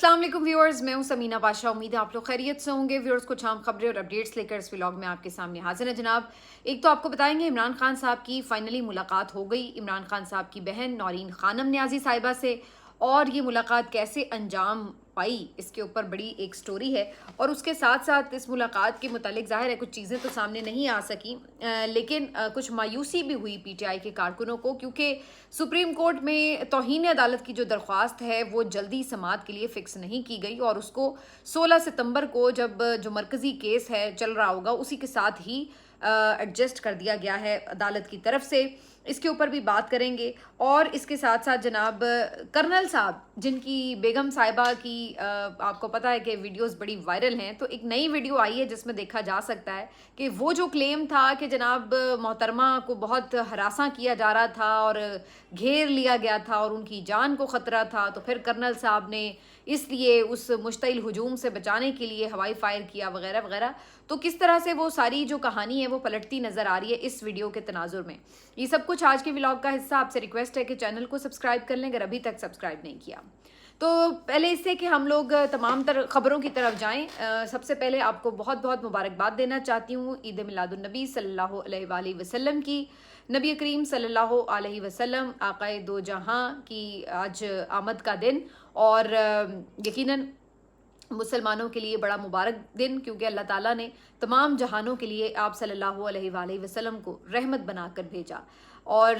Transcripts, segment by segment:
अस्सलाम वालेकुम व्यूअर्स, मैं हूं समीना पाशा। उम्मीद है आप लोग खैरियत से होंगे। व्यूअर्स, कुछ अहम खबरें और अपडेट्स लेकर इस व्लॉग में आपके सामने हाजिर है जनाब। एक तो आपको बताएंगे इमरान खान साहब की फाइनली मुलाकात हो गई इमरान खान साहब की बहन नौरीन खानम न्याजी साहिबा से, और ये मुलाकात कैसे अंजाम पाई इसके ऊपर बड़ी एक स्टोरी है। और उसके साथ साथ इस मुलाकात के मुतालिक ज़ाहिर है कुछ चीज़ें तो सामने नहीं आ सकी, लेकिन कुछ मायूसी भी हुई पीटीआई के कारकुनों को, क्योंकि सुप्रीम कोर्ट में तौहीन अदालत की जो दरख्वास्त है वो जल्दी समाअत के लिए फ़िक्स नहीं की गई, और उसको 16 सितंबर को जब जो मरकज़ी केस है चल रहा होगा उसी के साथ ही एडजस्ट कर दिया गया है अदालत की तरफ से। इसके ऊपर भी बात करेंगे। और इसके साथ साथ जनाब कर्नल साहब जिनकी बेगम साहिबा की आपको पता है कि वीडियोस बड़ी वायरल हैं, तो एक नई वीडियो आई है जिसमें देखा जा सकता है कि वो जो क्लेम था कि जनाब मोहतरमा को बहुत हरासा किया जा रहा था और घेर लिया गया था और उनकी जान को ख़तरा था, तो फिर कर्नल साहब ने इसलिए उस मुश्तइल हुजूम से बचाने के लिए हवाई फायर किया वगैरह वगैरह। तो किस तरह से वो सारी जो कहानी है वो पलटती नज़र आ रही है इस वीडियो के तनाजुर में। ये सब कुछ आज के व्लॉग का हिस्सा। आपसे रिक्वेस्ट है कि चैनल को सब्सक्राइब कर लें अगर अभी तक सब्सक्राइब नहीं किया। तो पहले इससे कि हम लोग तमाम खबरों की तरफ जाएं, सबसे पहले आपको बहुत बहुत मुबारकबाद देना चाहती हूँ ईद मिलादुन्नबी सल्लल्लाहु अलैहि वसल्लम की। नबी करीम सल्लल्लाहु अलैहि वसल्लम आकाए दो जहां की आज आमद का दिन, और यकीनन मुसलमानों के लिए बड़ा मुबारक दिन, क्योंकि अल्लाह ताला ने तमाम जहानों के लिए आप सल्लल्लाहु अलैहि वसल्लम को रहमत बनाकर भेजा, और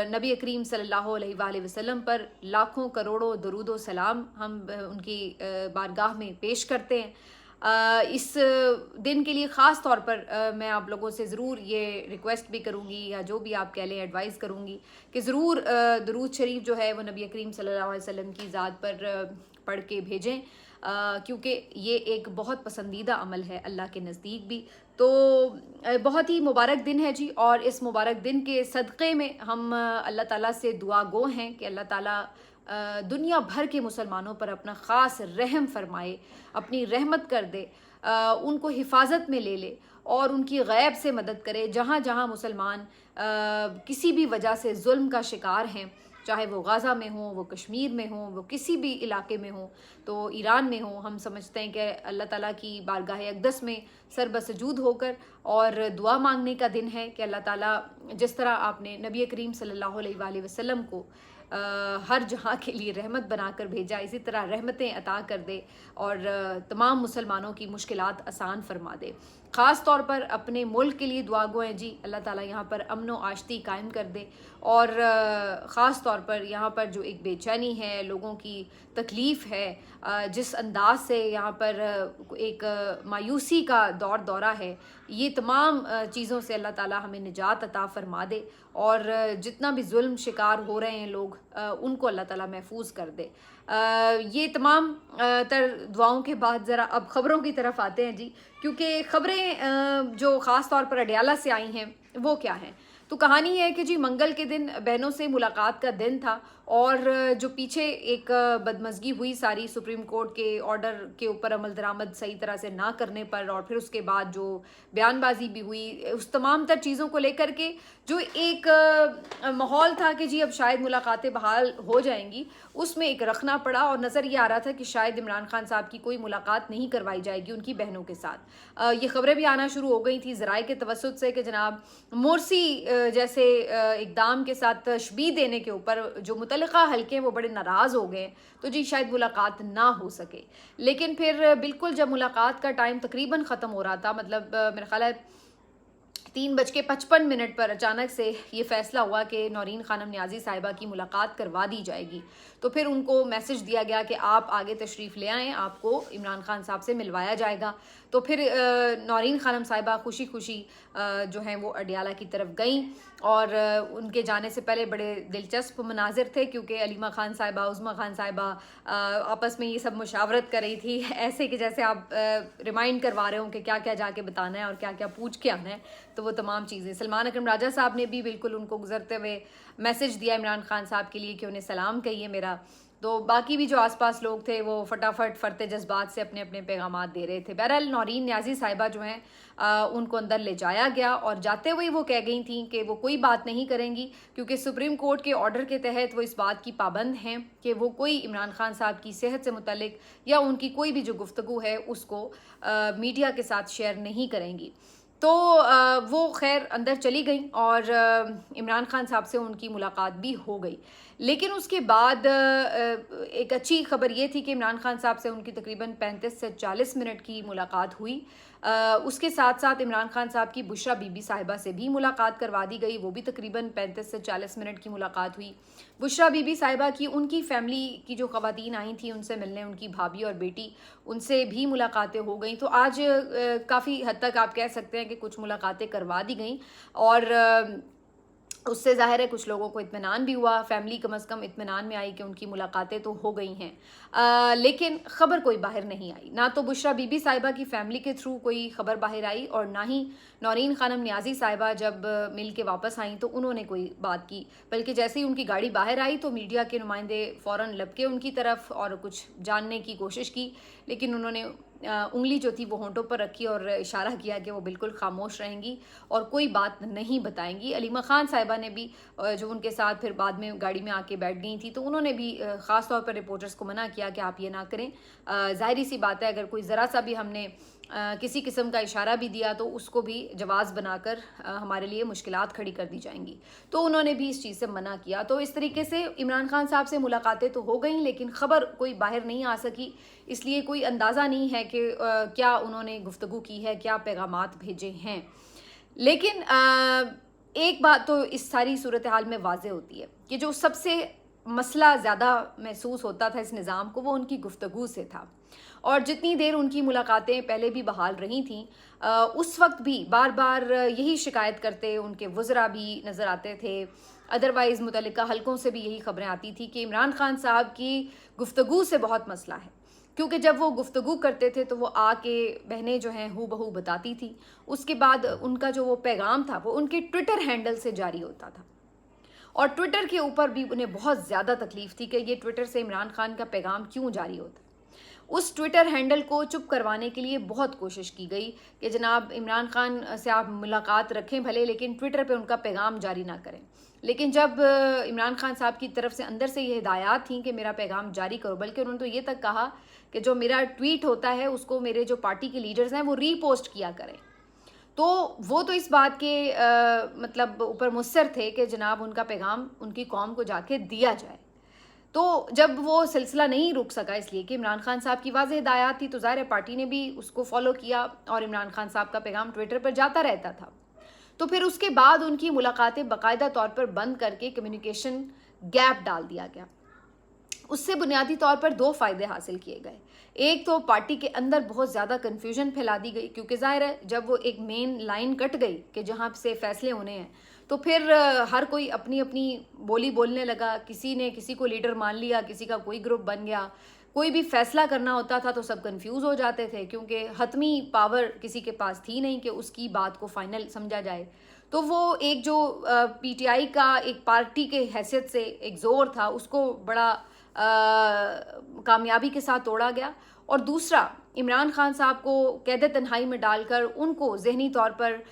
नबी करीम सल्लल्लाहु अलैहि वसल्लम पर लाखों करोड़ों दरूद व सलाम हम उनकी बारगाह में पेश करते हैं। इस दिन के लिए ख़ास तौर पर मैं आप लोगों से ज़रूर ये रिक्वेस्ट भी करूँगी, या जो भी आप कह लें एडवाइस करूँगी कि ज़रूर दरूद शरीफ जो है वो नबी करीम सल्लल्लाहु अलैहि वसल्लम की ज़ात पर पढ़ के भेजें, क्योंकि ये एक बहुत पसंदीदा अमल है अल्लाह के नज़दीक भी। तो बहुत ही मुबारक दिन है जी, और इस मुबारक दिन के सदक़े में हम अल्लाह ताला से दुआ गो हैं कि अल्लाह ताला दुनिया भर के मुसलमानों पर अपना ख़ास रहम फरमाए, अपनी रहमत कर दे, उनको हिफाजत में ले ले और उनकी गैब से मदद करे। जहाँ जहाँ मुसलमान किसी भी वजह से जुल्म का शिकार हैं, चाहे वो गाज़ा में हो, वो कश्मीर में हो, वो किसी भी इलाके में हो, तो ईरान में हो, हम समझते हैं कि अल्लाह ताला की बारगाह अक़दस में सर बसजूद होकर और दुआ मांगने का दिन है कि अल्लाह ताला जिस तरह आपने नबी करीम सल्लल्लाहु अलैहि वसल्लम को हर जहाँ के लिए रहमत बनाकर भेजा, इसी तरह रहमतें अता कर दे और तमाम मुसलमानों की मुश्किलात आसान फरमा दे। ख़ास तौर पर अपने मुल्क के लिए दुआ गो हैं जी, अल्लाह ताला यहाँ पर अमन व आश्ती कायम कर दे, और ख़ास तौर पर यहाँ पर जो एक बेचैनी है, लोगों की तकलीफ़ है, जिस अंदाज से यहाँ पर एक मायूसी का दौरा है, ये तमाम चीज़ों से अल्लाह ताला हमें निजात अता फ़रमा दे, और जितना भी जुल्म शिकार हो रहे हैं लोग उनको अल्लाह ताला महफूज कर दे। ये तमाम दुआओं के बाद ज़रा अब ख़बरों की तरफ आते हैं जी, क्योंकि ख़बरें जो ख़ास तौर पर अडयाला से आई हैं वो क्या हैं। तो कहानी है कि जी मंगल के दिन बहनों से मुलाकात का दिन था, और जो पीछे एक बदमज़गी हुई सारी सुप्रीम कोर्ट के ऑर्डर के ऊपर अमल दरामद सही तरह से ना करने पर, और फिर उसके बाद जो बयानबाजी भी हुई, उस तमाम तर चीज़ों को लेकर के जो एक माहौल था कि जी अब शायद मुलाकातें बहाल हो जाएंगी, उसमें एक रखना पड़ा, और नज़र ये आ रहा था कि शायद इमरान खान साहब की कोई मुलाकात नहीं करवाई जाएगी उनकी बहनों के साथ। ये ख़बरें भी आना शुरू हो गई थी ज़राए के तवस्सुत से कि जनाब मोरसी जैसे इक़दाम के साथ तशबीह देने के ऊपर जो मुतल्लिक़ा हल्के हैं वो बड़े नाराज़ हो गए, तो जी शायद मुलाकात ना हो सके। लेकिन फिर बिल्कुल जब मुलाकात का टाइम तकरीबन ख़त्म हो रहा था, मतलब मेरा ख़्याल है 3:55 पर अचानक से ये फ़ैसला हुआ कि नौरीन खानम न्याजी साहिबा की मुलाकात करवा दी जाएगी। तो फिर उनको मैसेज दिया गया कि आप आगे तशरीफ़ ले आएँ, आपको इमरान खान साहब से मिलवाया जाएगा। तो फिर नौरीन खानम साहिबा खुशी खुशी जो हैं वो अडयाला की तरफ गईं, और उनके जाने से पहले बड़े दिलचस्प मनाजिर थे, क्योंकि अलीमा खान साहिबा, उज़्मा खान साहिबा आपस में ये सब मुशावरत कर रही थी, ऐसे कि जैसे आप रिमाइंड करवा रहे हो कि क्या क्या जाके बताना है और क्या क्या पूछ के आना है। तो वो तमाम चीज़ें सलमान अकरम राजा साहब ने भी बिल्कुल उनको गुजरते हुए मैसेज दिया इमरान खान साहब के लिए कि उन्हें सलाम कहिए मेरा। तो बाकी भी जो आसपास लोग थे वो फटाफट फरते जज्बात से अपने अपने पैगामात दे रहे थे। बहरहाल नौरीन नियाज़ी साहिबा जो हैं उनको अंदर ले जाया गया और जाते हुए वो कह गई थी कि वो कोई बात नहीं करेंगी, क्योंकि सुप्रीम कोर्ट के ऑर्डर के तहत वो इस बात की पाबंद हैं कि वो कोई इमरान खान साहब की सेहत से मुतल्लिक या उनकी कोई भी जो गुफ्तगू है उसको मीडिया के साथ शेयर नहीं करेंगी। तो वो खैर अंदर चली गई और इमरान खान साहब से उनकी मुलाकात भी हो गई। लेकिन उसके बाद एक अच्छी खबर ये थी कि इमरान खान साहब से उनकी तकरीबन 35 से 40 मिनट की मुलाकात हुई। उसके साथ साथ इमरान खान साहब की बुशरा बीबी साहिबा से भी मुलाकात करवा दी गई, वो भी तकरीबन 35 से 40 मिनट की मुलाकात हुई। बुशरा बीबी साहिबा की उनकी फैमिली की जो ख़वातीन आई थी उनसे मिलने, उनकी भाभी और बेटी, उनसे भी मुलाकातें हो गई। तो आज काफ़ी हद तक आप कह सकते हैं कि कुछ मुलाकातें करवा दी गई और उससे ज़ाहिर है कुछ लोगों को इत्मीनान भी हुआ, फैमिली कम अज़ कम इत्मीनान में आई कि उनकी मुलाकातें तो हो गई हैं। लेकिन ख़बर कोई बाहर नहीं आई, ना तो बुशरा बीबी साहिबा की फ़ैमिली के थ्रू कोई ख़बर बाहर आई और ना ही नौरीन खानम नियाज़ी साहिबा जब मिल के वापस आई तो उन्होंने कोई बात की, बल्कि जैसे ही उनकी गाड़ी बाहर आई तो मीडिया के नुमाइंदे फ़ौरन लपके उनकी तरफ और कुछ जानने की कोशिश की, लेकिन उन्होंने उंगली जो थी वो होंठों पर रखी और इशारा किया कि वो बिल्कुल खामोश रहेंगी और कोई बात नहीं बताएंगी। अलीमा खान साहिबा ने भी जो उनके साथ फिर बाद में गाड़ी में आके बैठ गई थी तो उन्होंने भी ख़ास तौर पर रिपोर्टर्स को मना किया कि आप ये ना करें। ज़ाहिरी सी बात है, अगर कोई ज़रा सा भी हमने किसी किस्म का इशारा भी दिया तो उसको भी जवाज़ बनाकर हमारे लिए मुश्किलात खड़ी कर दी जाएंगी। तो उन्होंने भी इस चीज़ से मना किया। तो इस तरीके से इमरान खान साहब से मुलाकातें तो हो गई लेकिन ख़बर कोई बाहर नहीं आ सकी, इसलिए कोई अंदाज़ा नहीं है कि क्या उन्होंने गुफ्तगू की है, क्या पैगामात भेजे हैं। लेकिन एक बात तो इस सारी सूरत हाल में वाज़े होती है कि जो सबसे मसला ज़्यादा महसूस होता था इस निज़ाम को वो उनकी गुफ्तगू से था। और जितनी देर उनकी मुलाकातें पहले भी बहाल रही थीं, उस वक्त भी बार बार यही शिकायत करते उनके वज़रा भी नज़र आते थे, अदरवाइज़ मुतल्लिका हलकों से भी यही खबरें आती थी कि इमरान खान साहब की गुफ्तगू से बहुत मसला है, क्योंकि जब वो गुफ्तगू करते थे तो वो आके बहनें जो हैं हू बहू बताती थी। उसके बाद उनका जो वो पैगाम था वो उनके ट्विटर हैंडल से जारी होता था और ट्विटर के ऊपर भी उन्हें बहुत ज़्यादा तकलीफ़ थी कि ये ट्विटर से इमरान खान का पैगाम क्यों जारी होता। उस ट्विटर हैंडल को चुप करवाने के लिए बहुत कोशिश की गई कि जनाब इमरान खान से आप मुलाकात रखें भले, लेकिन ट्विटर पे उनका पैगाम जारी ना करें। लेकिन जब इमरान खान साहब की तरफ से अंदर से ये हिदायत थी कि मेरा पैगाम जारी करो, बल्कि उन्होंने तो ये तक कहा कि जो मेरा ट्वीट होता है उसको मेरे जो पार्टी के लीडर्स हैं वो रीपोस्ट किया करें। तो वो तो इस बात के मतलब ऊपर मुस्तर थे कि जनाब उनका पैगाम उनकी कौम को जाके दिया जाए। तो जब वो सिलसिला नहीं रुक सका इसलिए कि इमरान खान साहब की वाज़ेह हिदायत थी, तो ज़ाहिर पार्टी ने भी उसको फॉलो किया और इमरान खान साहब का पैगाम ट्विटर पर जाता रहता था। तो फिर उसके बाद उनकी मुलाकातें बाकायदा तौर पर बंद करके कम्युनिकेशन गैप डाल दिया गया। उससे बुनियादी तौर पर दो फ़ायदे हासिल किए गए। एक तो पार्टी के अंदर बहुत ज़्यादा कन्फ्यूजन फैला दी गई, क्योंकि ज़ाहिर है जब वो एक मेन लाइन कट गई कि जहाँ से फैसले होने हैं तो फिर हर कोई अपनी अपनी बोली बोलने लगा। किसी ने किसी को लीडर मान लिया, किसी का कोई ग्रुप बन गया। कोई भी फैसला करना होता था तो सब कंफ्यूज हो जाते थे, क्योंकि हतमी पावर किसी के पास थी नहीं कि उसकी बात को फाइनल समझा जाए। तो वो एक जो पीटीआई का एक पार्टी के हैसियत से एक ज़ोर था उसको बड़ा कामयाबी के साथ तोड़ा गया। और दूसरा, इमरान खान साहब को कैद तन्हाई में डालकर उनको ज़हनी तौर पर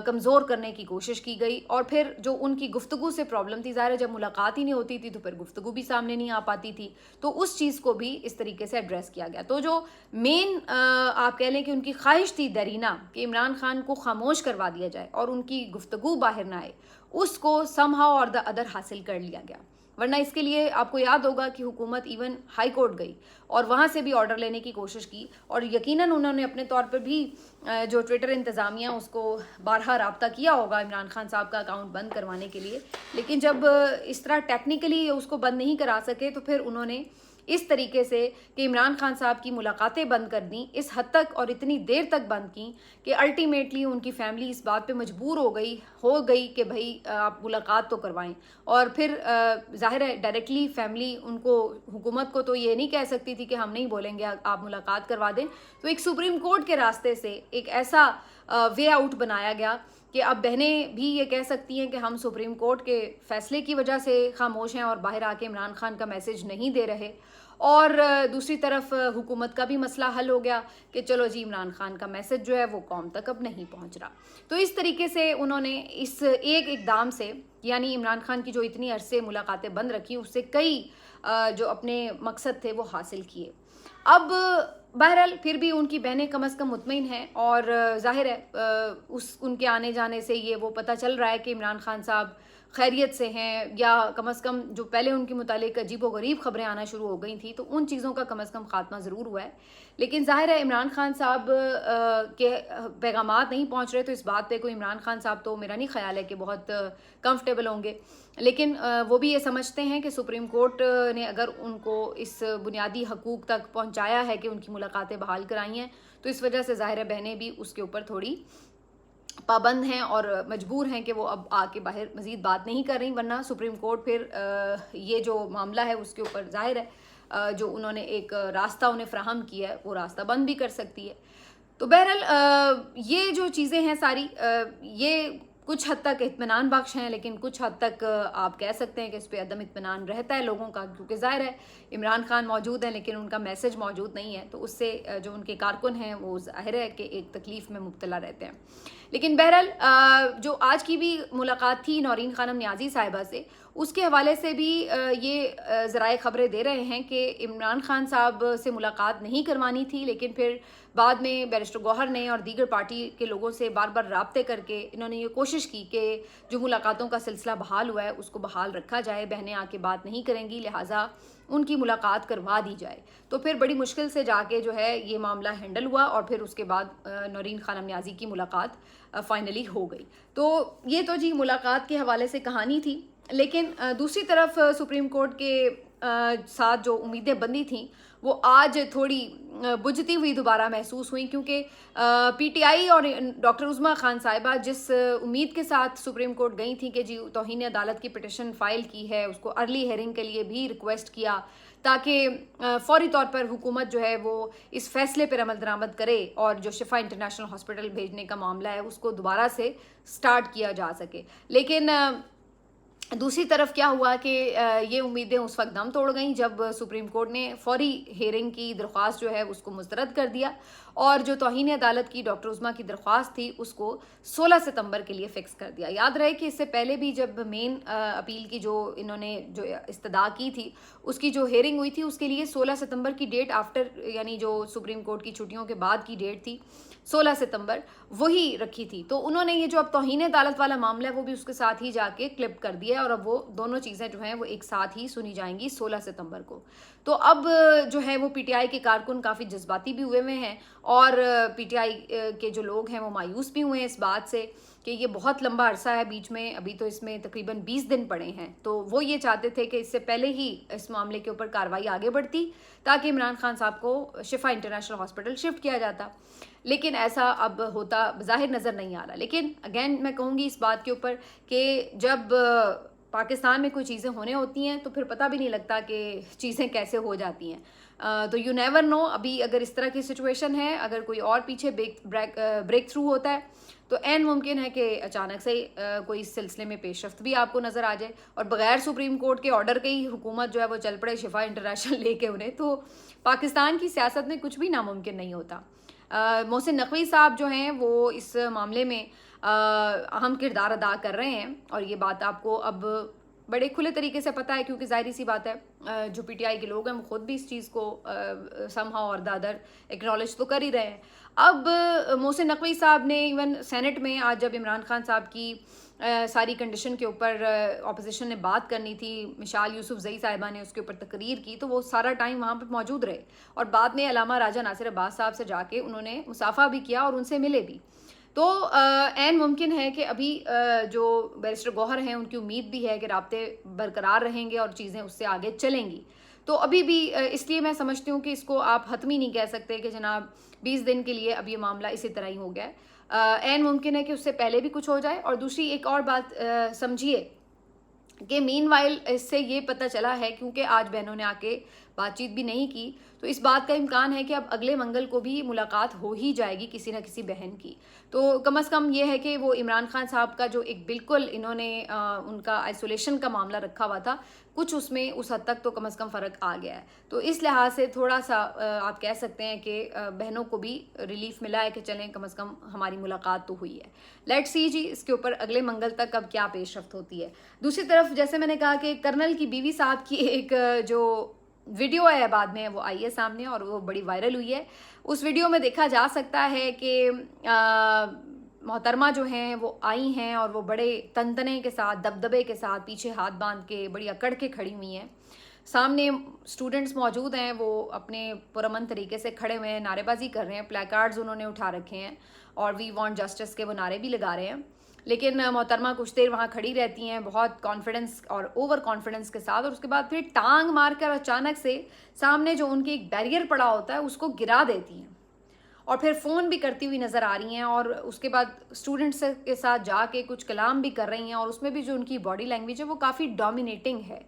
कमज़ोर करने की कोशिश की गई। और फिर जो उनकी गुफ्तगू से प्रॉब्लम थी, ज़ाहिर है जब मुलाकात ही नहीं होती थी तो फिर गुफ्तगू भी सामने नहीं आ पाती थी, तो उस चीज़ को भी इस तरीके से एड्रेस किया गया। तो जो मेन आप कह लें कि उनकी ख्वाहिश थी दरीना कि इमरान खान को खामोश करवा दिया जाए और उनकी गुफ्तगू बाहर ना आए, उसको समहाउ और द अदर हासिल कर लिया गया। वरना इसके लिए आपको याद होगा कि हुकूमत इवन हाई कोर्ट गई और वहाँ से भी ऑर्डर लेने की कोशिश की, और यकीनन उन्होंने अपने तौर पर भी जो ट्विटर इंतज़ामिया उसको बारहा राब्ता किया होगा इमरान खान साहब का अकाउंट बंद करवाने के लिए। लेकिन जब इस तरह टेक्निकली उसको बंद नहीं करा सके तो फिर उन्होंने इस तरीके से कि इमरान खान साहब की मुलाकातें बंद कर दी, इस हद तक और इतनी देर तक बंद की कि अल्टीमेटली उनकी फैमिली इस बात पे मजबूर हो गई कि भाई आप मुलाकात तो करवाएं। और फिर ज़ाहिर है डायरेक्टली फैमिली उनको, हुकूमत को तो ये नहीं कह सकती थी कि हम नहीं बोलेंगे आप मुलाकात करवा दें। तो एक सुप्रीम कोर्ट के रास्ते से एक ऐसा वे आउट बनाया गया کہ اب بہنیں بھی یہ کہہ سکتی ہیں کہ ہم سپریم کورٹ کے فیصلے کی وجہ سے خاموش ہیں اور باہر آ کے عمران خان کا میسج نہیں دے رہے، اور دوسری طرف حکومت کا بھی مسئلہ حل ہو گیا کہ چلو جی عمران خان کا میسج جو ہے وہ قوم تک اب نہیں پہنچ رہا۔ تو اس طریقے سے انہوں نے اس ایک اقدام سے، یعنی عمران خان کی جو اتنی عرصے ملاقاتیں بند رکھی، اس سے کئی جو اپنے مقصد تھے وہ حاصل کیے۔ اب بہرحال پھر بھی ان کی بہنیں کم از کم مطمئن ہیں، اور ظاہر ہے ان کے آنے جانے سے یہ وہ پتہ چل رہا ہے کہ عمران خان صاحب خیریت سے ہیں، یا کم از کم جو پہلے ان کے متعلق عجیب و غریب خبریں آنا شروع ہو گئی تھیں تو ان چیزوں کا کم از کم خاتمہ ضرور ہوا ہے۔ لیکن ظاہر ہے عمران خان صاحب کے پیغامات نہیں پہنچ رہے، تو اس بات پہ کوئی عمران خان صاحب تو میرا نہیں خیال ہے کہ بہت کمفرٹیبل ہوں گے، لیکن وہ بھی یہ سمجھتے ہیں کہ سپریم کورٹ نے اگر ان کو اس بنیادی حقوق تک پہنچایا ہے کہ ان کی ملاقاتیں بحال کرائی ہیں، تو اس وجہ سے ظاہر ہے بہنیں بھی اس کے اوپر تھوڑی پابند ہیں اور مجبور ہیں کہ وہ اب آ کے باہر مزید بات نہیں کر رہی، ورنہ سپریم کورٹ پھر یہ جو معاملہ ہے اس کے اوپر ظاہر ہے جو انہوں نے ایک راستہ انہیں فراہم کیا ہے وہ راستہ بند بھی کر سکتی ہے۔ تو بہرحال یہ جو چیزیں ہیں ساری یہ کچھ حد تک اطمینان بخش ہیں، لیکن کچھ حد تک آپ کہہ سکتے ہیں کہ اس پہ عدم اطمینان رہتا ہے لوگوں کا، کیونکہ ظاہر ہے عمران خان موجود ہیں لیکن ان کا میسج موجود نہیں ہے، تو اس سے جو ان کے کارکن ہیں وہ ظاہر ہے کہ ایک تکلیف میں مبتلا رہتے ہیں۔ لیکن بہرحال جو آج کی بھی ملاقات تھی نورین خانم نیازی صاحبہ سے، اس کے حوالے سے بھی یہ ذرائع خبریں دے رہے ہیں کہ عمران خان صاحب سے ملاقات نہیں کروانی تھی، لیکن پھر بعد میں بیرسٹر گوہر نے اور دیگر پارٹی کے لوگوں سے بار بار رابطے کر کے انہوں نے یہ کوشش کی کہ جو ملاقاتوں کا سلسلہ بحال ہوا ہے اس کو بحال رکھا جائے، بہنیں آ کے بات نہیں کریں گی، لہٰذا ان کی ملاقات کروا دی جائے۔ تو پھر بڑی مشکل سے جا کے جو ہے یہ معاملہ ہینڈل ہوا، اور پھر اس کے بعد نورین خانم نیازی کی ملاقات فائنلی ہو گئی۔ تو یہ تو جی ملاقات کے حوالے سے کہانی تھی، لیکن دوسری طرف سپریم کورٹ کے ساتھ جو امیدیں بندھی تھیں وہ آج تھوڑی بجھتی ہوئی دوبارہ محسوس ہوئیں، کیونکہ پی ٹی آئی اور ڈاکٹر عظمیٰ خان صاحبہ جس امید کے ساتھ سپریم کورٹ گئی تھیں کہ جی توہین عدالت کی پٹیشن فائل کی ہے، اس کو ارلی ہیئرنگ کے لیے بھی ریکویسٹ کیا تاکہ فوری طور پر حکومت جو ہے وہ اس فیصلے پر عمل درآمد کرے اور جو شفا انٹرنیشنل ہاسپٹل بھیجنے کا معاملہ ہے اس کو دوبارہ سے سٹارٹ کیا جا سکے، لیکن دوسری طرف کیا ہوا کہ یہ امیدیں اس وقت دم توڑ گئیں جب سپریم کورٹ نے فوری ہیئرنگ کی درخواست جو ہے اس کو مسترد کر دیا، اور جو توہین عدالت کی ڈاکٹر عظمیٰ کی درخواست تھی اس کو 16 ستمبر کے لیے فکس کر دیا۔ یاد رہے کہ اس سے پہلے بھی جب مین اپیل کی جو انہوں نے جو استدعا کی تھی اس کی جو ہیئرنگ ہوئی تھی اس کے لیے 16 ستمبر کی ڈیٹ آفٹر، یعنی جو سپریم کورٹ کی چھٹیوں کے بعد کی ڈیٹ تھی 16 ستمبر وہی رکھی تھی، تو انہوں نے یہ جو اب توہین عدالت والا معاملہ ہے وہ بھی اس کے ساتھ ہی جا کے کلپ کر دیا، اور اب وہ دونوں چیزیں جو ہیں وہ ایک ساتھ ہی سنی جائیں گی 16 ستمبر کو۔ تو اب جو ہے وہ پی ٹی آئی کے کارکن کافی جذباتی بھی ہوئے ہیں، اور پی ٹی آئی کے جو لوگ ہیں وہ مایوس بھی ہوئے ہیں اس بات سے کہ یہ بہت لمبا عرصہ ہے بیچ میں، ابھی تو اس میں تقریباً 20 دن پڑے ہیں، تو وہ یہ چاہتے تھے کہ اس سے پہلے ہی اس معاملے کے اوپر کارروائی آگے بڑھتی تاکہ عمران خان صاحب کو شفا انٹرنیشنل ہاسپٹل شفٹ کیا جاتا، لیکن ایسا اب ہوتا بظاہر نظر نہیں آ رہا۔ لیکن اگین میں کہوں گی اس بات کے اوپر کہ جب پاکستان میں کوئی چیزیں ہونے ہوتی ہیں تو پھر پتہ بھی نہیں لگتا کہ چیزیں کیسے ہو جاتی ہیں، تو یو نیور نو، ابھی اگر اس طرح کی سچویشن ہے، اگر کوئی اور پیچھے بریک تھرو ہوتا ہے تو عین ممکن ہے کہ اچانک سے کوئی اس سلسلے میں پیش رفت بھی آپ کو نظر آ جائے، اور بغیر سپریم کورٹ کے آرڈر کے ہی حکومت جو ہے وہ چل پڑے شفا انٹرنیشنل لے کے انہیں، تو پاکستان کی سیاست میں کچھ بھی ناممکن نہیں ہوتا۔ محسن نقوی صاحب جو ہیں وہ اس معاملے میں اہم کردار ادا کر رہے ہیں، اور یہ بات آپ کو اب بڑے کھلے طریقے سے پتہ ہے، کیونکہ ظاہری سی بات ہے جو پی ٹی آئی کے لوگ ہیں وہ خود بھی اس چیز کو سم ہاؤ اور دادر ایکنالج تو کر ہی رہے ہیں۔ اب محسن نقوی صاحب نے ایون سینٹ میں آج جب عمران خان صاحب کی ساری کنڈیشن کے اوپر اپوزیشن نے بات کرنی تھی، مشال یوسف زئی صاحبہ نے اس کے اوپر تقریر کی، تو وہ سارا ٹائم وہاں پہ موجود رہے، اور بعد میں علامہ راجہ ناصر عباس صاحب سے جا کے انہوں نے مصافحہ بھی کیا اور ان سے ملے بھی۔ تو عین ممکن ہے کہ ابھی جو بیرسٹر گوہر ہیں ان کی امید بھی ہے کہ رابطے برقرار رہیں گے اور چیزیں اس سے آگے چلیں گی، تو ابھی بھی اس لیے میں سمجھتی ہوں کہ اس کو آپ حتمی نہیں کہہ سکتے کہ جناب 20 دن کے لیے اب یہ معاملہ اسی طرح ہی ہو گیا ہے، عین ممکن ہے کہ اس سے پہلے بھی کچھ ہو جائے۔ اور دوسری ایک اور بات سمجھیے کہ مین وائل اس سے یہ پتہ چلا ہے، کیونکہ آج بہنوں نے آ کے بات چیت بھی نہیں کی، تو اس بات کا امکان ہے کہ اب اگلے منگل کو بھی ملاقات ہو ہی جائے گی کسی نہ کسی بہن کی. تو کم از کم یہ ہے کہ وہ عمران خان صاحب کا جو ایک بالکل انہوں نے ان کا آئسولیشن کا معاملہ رکھا ہوا تھا، کچھ اس میں اس حد تک تو کم از کم فرق آ گیا ہے. تو اس لحاظ سے تھوڑا سا آپ کہہ سکتے ہیں کہ بہنوں کو بھی ریلیف ملا ہے کہ چلیں کم از کم ہماری ملاقات تو ہوئی ہے. لیٹ سی جی اس کے اوپر اگلے منگل تک اب کیا پیش رفت ہوتی ہے. دوسری طرف جیسے میں نے کہا کہ کرنل کی بیوی صاحب کی ایک جو ویڈیو ہے بعد میں وہ آئی ہے سامنے اور وہ بڑی وائرل ہوئی ہے. اس ویڈیو میں دیکھا جا سکتا ہے کہ محترمہ جو ہیں وہ آئی ہیں اور وہ بڑے تنتنے کے ساتھ، دبدبے کے ساتھ، پیچھے ہاتھ باندھ کے بڑی اکڑ کے کھڑی ہوئی ہیں. سامنے اسٹوڈنٹس موجود ہیں، وہ اپنے پرامن طریقے سے کھڑے ہوئے ہیں، نعرے بازی کر رہے ہیں، پلیک کارڈز انہوں نے اٹھا رکھے ہیں اور وی وانٹ جسٹس کے وہ نعرے بھی لگا رہے ہیں. لیکن محترمہ کچھ دیر وہاں کھڑی رہتی ہیں بہت کانفیڈنس اور اوور کانفیڈنس کے ساتھ، اور اس کے بعد پھر ٹانگ مار کر اچانک سے سامنے جو ان کی ایک بیریئر پڑا ہوتا ہے اس کو گرا دیتی ہیں اور پھر فون بھی کرتی ہوئی نظر آ رہی ہیں اور اس کے بعد اسٹوڈنٹس کے ساتھ جا کے کچھ کلام بھی کر رہی ہیں اور اس میں بھی جو ان کی باڈی لینگویج ہے وہ کافی ڈومینیٹنگ ہے.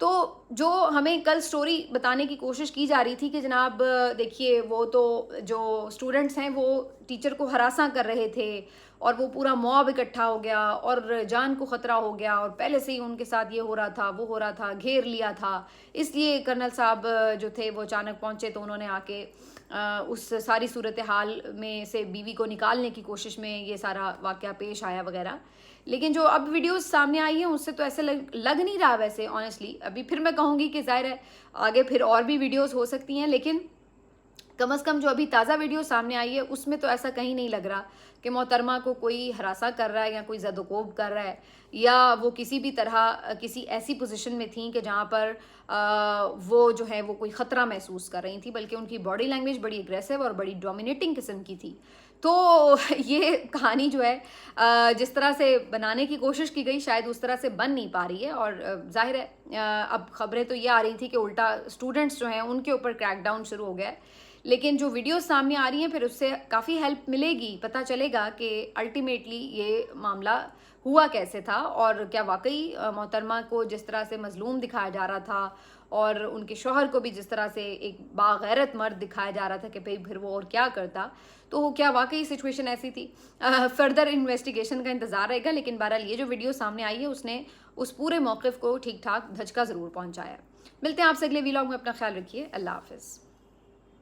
تو جو ہمیں کل سٹوری بتانے کی کوشش کی جا رہی تھی کہ جناب دیکھیے وہ تو جو اسٹوڈنٹس ہیں وہ ٹیچر کو ہراساں کر رہے تھے اور وہ پورا موب اکٹھا ہو گیا اور جان کو خطرہ ہو گیا اور پہلے سے ہی ان کے ساتھ یہ ہو رہا تھا، وہ ہو رہا تھا، گھیر لیا تھا، اس لیے کرنل صاحب جو تھے وہ اچانک پہنچے تو انہوں نے آ کے اس ساری صورتحال میں سے بیوی کو نکالنے کی کوشش میں یہ سارا واقعہ پیش آیا وغیرہ. لیکن جو اب ویڈیوز سامنے آئی ہیں اس سے تو ایسے لگ نہیں رہا ویسے آنیسٹلی. ابھی پھر میں کہوں گی کہ ظاہر ہے آگے پھر اور بھی ویڈیوز ہو سکتی ہیں، لیکن کم از کم جو ابھی تازہ ویڈیو سامنے آئی ہے اس میں تو ایسا کہیں نہیں لگ رہا کہ محترمہ کو کوئی ہراساں کر رہا ہے یا کوئی زد و کوب کر رہا ہے یا وہ کسی بھی طرح کسی ایسی پوزیشن میں تھیں کہ جہاں پر وہ جو ہے وہ کوئی خطرہ محسوس کر رہی تھیں، بلکہ ان کی باڈی لینگویج بڑی اگریسو اور بڑی ڈومینیٹنگ قسم کی تھی. تو یہ کہانی جو ہے جس طرح سے بنانے کی کوشش کی گئی شاید اس طرح سے بن نہیں پا رہی ہے. اور ظاہر ہے اب خبریں تو یہ آ رہی تھی کہ الٹا اسٹوڈنٹس جو ہیں ان کے اوپر کریک ڈاؤن شروع ہو گیا ہے. لیکن جو ویڈیوز سامنے آ رہی ہیں پھر اس سے کافی ہیلپ ملے گی، پتہ چلے گا کہ الٹیمیٹلی یہ معاملہ ہوا کیسے تھا اور کیا واقعی محترمہ کو جس طرح سے مظلوم دکھایا جا رہا تھا اور ان کے شوہر کو بھی جس طرح سے ایک باغیرت مرد دکھایا جا رہا تھا کہ پھر وہ اور کیا کرتا، تو کیا واقعی سچویشن ایسی تھی. فردر انویسٹیگیشن کا انتظار رہے گا. لیکن بہرحال یہ جو ویڈیو سامنے آئی ہے اس نے اس پورے موقف کو ٹھیک ٹھاک دھچکا ضرور پہنچایا. ملتے ہیں آپ سے اگلے ویلاگ میں. اپنا خیال رکھیے. اللہ حافظ.